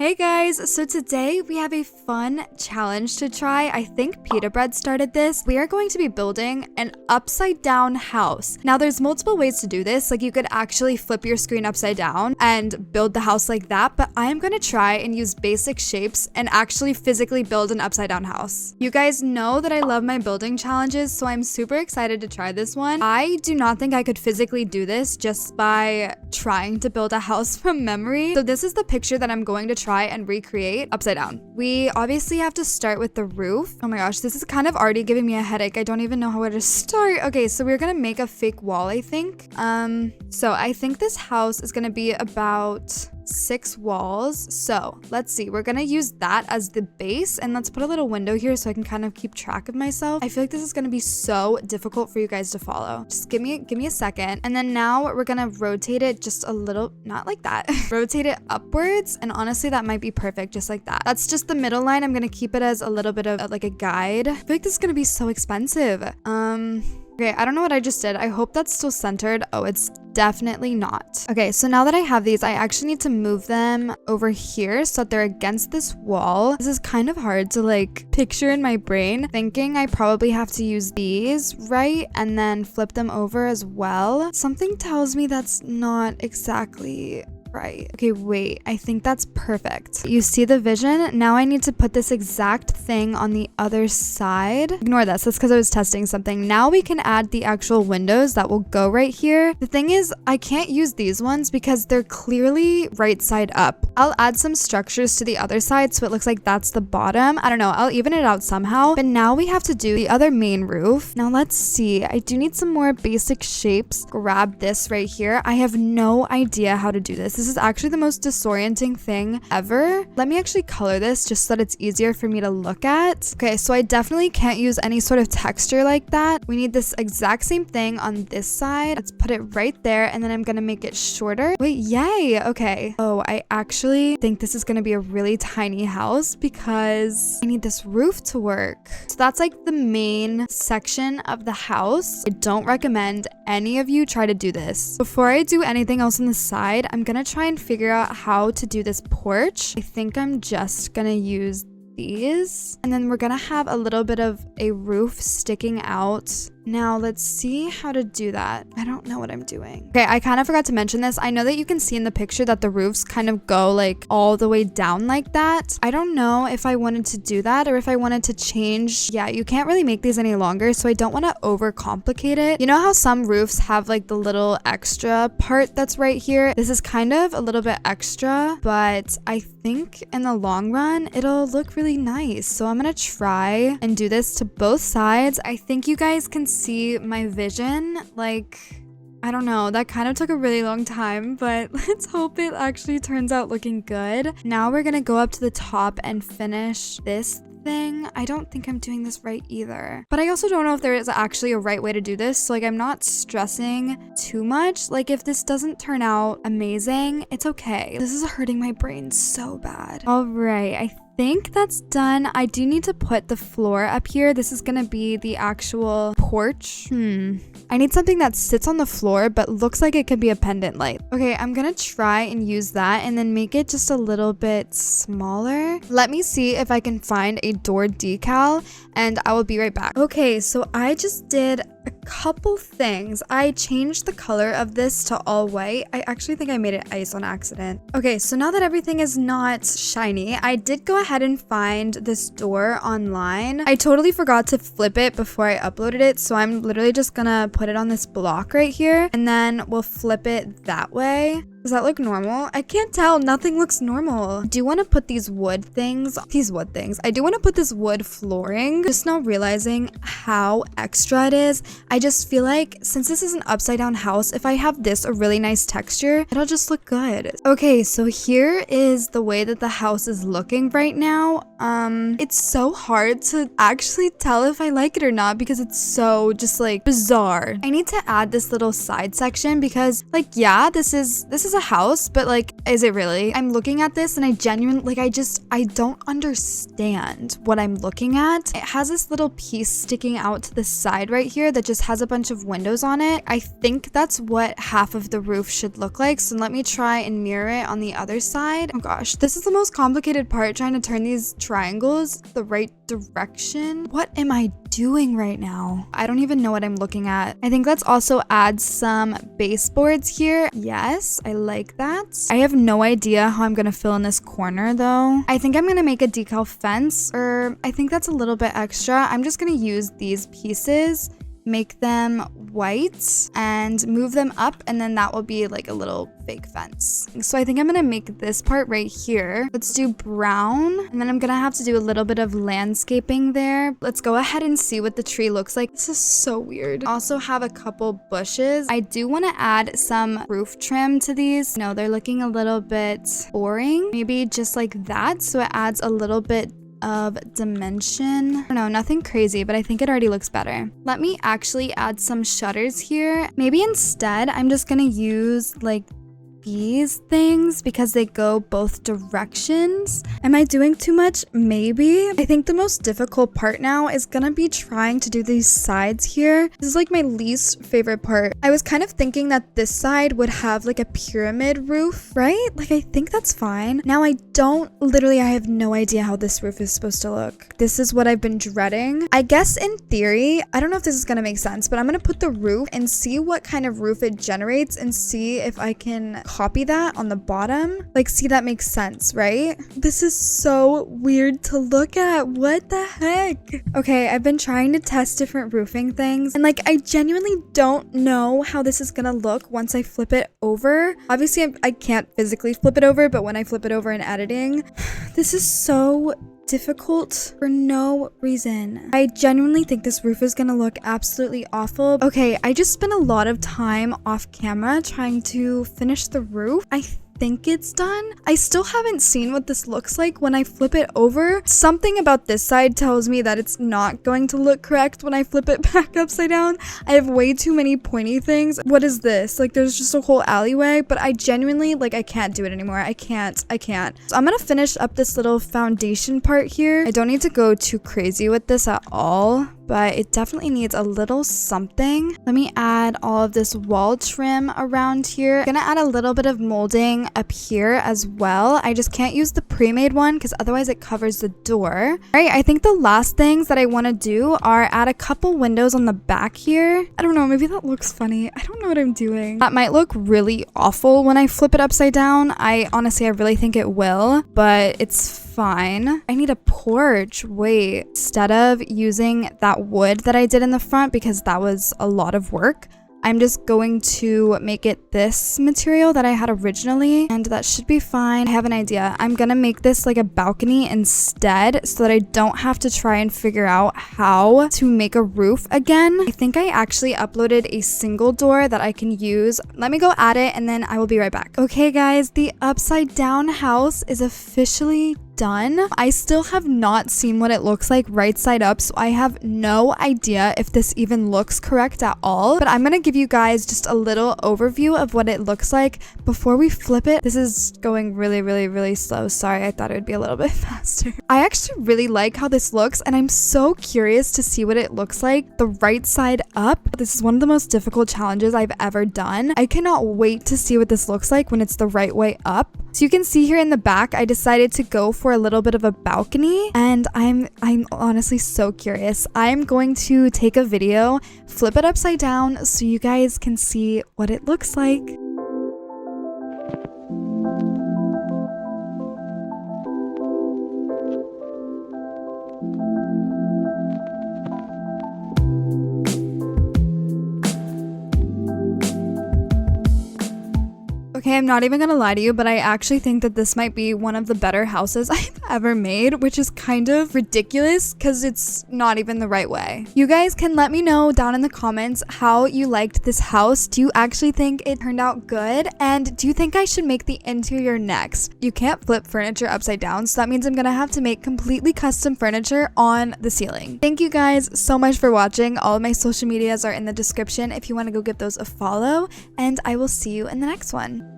Hey guys, so today we have a fun challenge to try. I think 𝘠𝘠𝘌 started this. We are going to be building an upside down house. Now there's multiple ways to do this. Like you could actually flip your screen upside down and build the house like that, but I am going to try and use basic shapes and actually physically build an upside down house. You guys know that I love my building challenges, so I'm super excited to try this one. I do not think I could physically do this just by trying to build a house from memory. So this is the picture that I'm going to try and recreate upside down. We obviously have to start with the roof. Oh my gosh, this is kind of already giving me a headache. I don't even know where to start. Okay, so we're gonna make a fake wall, I think. So I think this house is gonna be about 6 walls. So let's see, we're gonna use that as the base, and let's put a little window here so I can kind of keep track of myself. I feel like this is gonna be so difficult for you guys to follow. Just give me a second. And then now we're gonna rotate it just a little, not like that. Rotate it upwards, and honestly that might be perfect just like that. That's just the middle line. I'm gonna keep it as a little bit of like a guide. I feel like this is gonna be so expensive. Okay, I don't know what I just did. I hope that's still centered. Oh, it's definitely not. Okay, so now that I have these, I actually need to move them over here so that they're against this wall. This is kind of hard to like picture in my brain. Thinking I probably have to use these, right? And then flip them over as well. Something tells me that's not exactly right. Okay, wait, I think that's perfect. You see the vision? Now I need to put this exact thing on the other side. Ignore this, that's because I was testing something. Now we can add the actual windows that will go right here. The thing is, I can't use these ones because they're clearly right side up. I'll add some structures to the other side so it looks like that's the bottom. I don't know, I'll even it out somehow. But now we have to do the other main roof. Now let's see, I do need some more basic shapes. Grab this right here. I have no idea how to do this. This is actually the most disorienting thing ever. Let me actually color this just so that it's easier for me to look at. Okay, so I definitely can't use any sort of texture like that. We need this exact same thing on this side. Let's put it right there, and then I'm gonna make it shorter. Wait, yay, okay. Oh, I actually think this is gonna be a really tiny house because I need this roof to work. So that's like the main section of the house. I don't recommend any of you try to do this. Before I do anything else on the side, I'm gonna try and figure out how to do this porch. I think I'm just gonna use these, and then we're gonna have a little bit of a roof sticking out. Now let's see how to do that. I don't know what I'm doing. Okay, I kind of forgot to mention this. I know that you can see in the picture that the roofs kind of go like all the way down like that. I don't know if I wanted to do that or if I wanted to change. Yeah, you can't really make these any longer, so I don't want to overcomplicate it. You know how some roofs have like the little extra part that's right here? This is kind of a little bit extra, but I think in the long run, it'll look really nice. So I'm gonna try and do this to both sides. I think you guys can see my vision. Like, I don't know, that kind of took a really long time, but let's hope it actually turns out looking good. Now we're gonna go up to the top and finish this thing. I don't think I'm doing this right either, but I also don't know if there is actually a right way to do this, so like I'm not stressing too much. Like if this doesn't turn out amazing, it's okay. This is hurting my brain so bad. All right, I think that's done. I do need to put the floor up here. This is gonna be the actual porch. I need something that sits on the floor but looks like it could be a pendant light. Okay, I'm gonna try and use that and then make it just a little bit smaller. Let me see if I can find a door decal and I will be right back. Okay, so I just did a couple things. I changed the color of this to all white. I actually think I made it ice on accident. Okay, so now that everything is not shiny, I did go ahead and find this door online. I totally forgot to flip it before I uploaded it, so I'm literally just gonna put it on this block right here, and then we'll flip it that way. Does that look normal? I can't tell. Nothing looks normal. I do want to put these wood things. I do want to put this wood flooring. Just now realizing how extra it is. I just feel like since this is an upside down house, if I have this a really nice texture, it'll just look good. Okay, so here is the way that the house is looking right now. It's so hard to actually tell if I like it or not because it's so just like bizarre. I need to add this little side section because like, yeah, this is is a house, but like, is it really? I'm looking at this and I genuinely, like, I don't understand what I'm looking at. It has this little piece sticking out to the side right here that just has a bunch of windows on it. I think that's what half of the roof should look like. So let me try and mirror it on the other side. Oh gosh, this is the most complicated part, trying to turn these triangles the right direction. What am I doing right now? I don't even know what I'm looking at. I think let's also add some baseboards here. Yes, I like that. I have no idea how I'm gonna fill in this corner though. I think I'm gonna make a decal fence, or I think that's a little bit extra. I'm just gonna use these pieces, make them white and move them up, and then that will be like a little fake fence. So I think I'm gonna make this part right here. Let's do brown, and then I'm gonna have to do a little bit of landscaping there. Let's go ahead and see what the tree looks like. This is so weird. Also have a couple bushes. I do want to add some roof trim to these. No, they're looking a little bit boring. Maybe just like that, so it adds a little bit of dimension. I don't know, nothing crazy, but I think it already looks better. Let me actually add some shutters here. Maybe instead I'm just gonna use like these things because they go both directions. Am I doing too much? Maybe. I think the most difficult part now is gonna be trying to do these sides here. This is like my least favorite part. I was kind of thinking that this side would have like a pyramid roof, right? Like, I think that's fine. Now I have no idea how this roof is supposed to look. This is what I've been dreading. I guess in theory, I don't know if this is gonna make sense, but I'm gonna put the roof and see what kind of roof it generates and see if I can copy that on the bottom. Like, see, that makes sense, right? This is so weird to look at. What the heck? Okay, I've been trying to test different roofing things, and like, I genuinely don't know how this is gonna look once I flip it over. Obviously, I can't physically flip it over, but when I flip it over in editing, this is so difficult for no reason. I genuinely think this roof is gonna look absolutely awful. Okay, I just spent a lot of time off camera trying to finish the roof. I think it's done. I still haven't seen what this looks like when I flip it over. Something about this side tells me that it's not going to look correct when I flip it back upside down. I have way too many pointy things. What is this? Like, there's just a whole alleyway, but I genuinely, like, I can't do it anymore. I can't. So I'm gonna finish up this little foundation part here. I don't need to go too crazy with this at all, but it definitely needs a little something. Let me add all of this wall trim around here. I'm gonna add a little bit of molding up here as well. I just can't use the pre-made one because otherwise it covers the door. All right, I think the last things that I want to do are add a couple windows on the back here. I don't know, maybe that looks funny. I don't know what I'm doing. That might look really awful when I flip it upside down. I really think it will, but it's fine. I need a porch. Wait, instead of using that wood that I did in the front because that was a lot of work, I'm just going to make it this material that I had originally, and that should be fine. I have an idea. I'm gonna make this like a balcony instead so that I don't have to try and figure out how to make a roof again. I think I actually uploaded a single door that I can use. Let me go add it and then I will be right back. Okay guys, the upside down house is officially done. I still have not seen what it looks like right side up, so I have no idea if this even looks correct at all, but I'm gonna give you guys just a little overview of what it looks like before we flip it. This is going really slow. Sorry, I thought it would be a little bit faster. I actually really like how this looks, and I'm so curious to see what it looks like the right side up. This is one of the most difficult challenges I've ever done. I cannot wait to see what this looks like when it's the right way up. So you can see here in the back, I decided to go for a little bit of a balcony, and I'm honestly so curious. I'm going to take a video, flip it upside down so you guys can see what it looks like. Okay, I'm not even gonna lie to you, but I actually think that this might be one of the better houses I've ever made, which is kind of ridiculous because it's not even the right way. You guys can let me know down in the comments how you liked this house. Do you actually think it turned out good? And do you think I should make the interior next? You can't flip furniture upside down, so that means I'm gonna have to make completely custom furniture on the ceiling. Thank you guys so much for watching. All of my social medias are in the description if you want to go give those a follow, and I will see you in the next one.